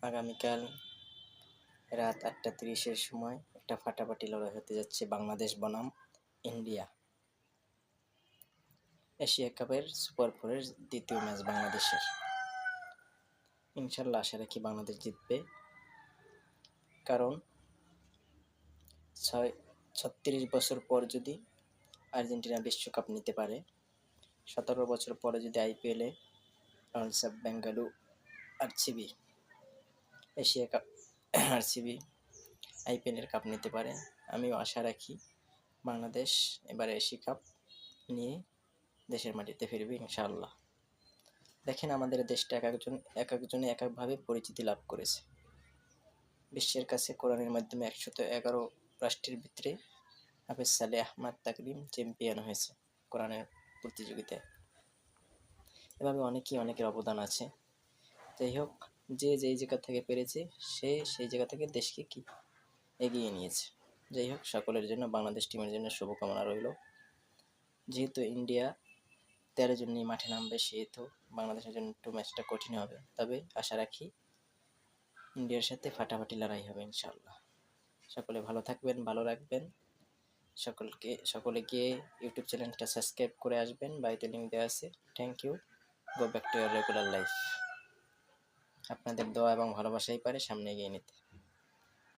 আগামীকাল রাত 8:30-এর সময় একটা ফাটাফাটি লড়াই হতে যাচ্ছে বাংলাদেশ বনাম ইন্ডিয়া। এশিয়া কাপের সুপার ফোরের দ্বিতীয় ম্যাচ বাংলাদেশের। ইনশাল্লাহ আশা রাখি বাংলাদেশ জিতবে, কারণ 36 বছর পর যদি আর্জেন্টিনা বিশ্বকাপ নিতে পারে, 17 বছর পরে যদি আইপিএলে Royals of Bengaluru RCB Asia cup RCB আইপিএলের কাপ নিতে পারে, আমিও আশা রাখি বাংলাদেশ এবারে এশিয়া কাপ নিয়ে দেশের মাটিতে ফিরবে ইনশাআল্লাহ। দেখেন আমাদের দেশটা এক একজনে এক একভাবে পরিচিতি লাভ করেছে। বিশ্বের কাছে কোরআনের মাধ্যমে 111 রাষ্ট্রের ভিতরে হাফেজ সালেহ আহমদ তাকরিম চ্যাম্পিয়ন হয়েছে কোরআনের প্রতিযোগিতায়। এভাবে অনেকের অবদান আছে। যাই হোক, যে যেই জায়গা থেকে পেরেছে সে সেই জায়গা থেকে দেশকে এগিয়ে নিয়েছে। যাই হোক, সকলের জন্য, বাংলাদেশ টিমের জন্য শুভকামনা রইল। যেহেতু ইন্ডিয়া 13 জন নিয়ে মাঠে নামবে, সেহেতু বাংলাদেশের জন্য একটু ম্যাচটা কঠিন হবে, তবে আশা রাখি ইন্ডিয়ার সাথে ফাটাফাটি লড়াই হবে ইনশাআল্লাহ। সকলে ভালো থাকবেন, ভালো রাখবেন। সকলে গিয়ে ইউটিউব চ্যানেলটা সাবস্ক্রাইব করে আসবেন, বাড়িতে লিঙ্ক দেওয়া আছে। Thank you. Go back to year regular life. আপনাদের দোয়া এবং ভালোবাসাই পারে সামনে এগিয়ে নিতে।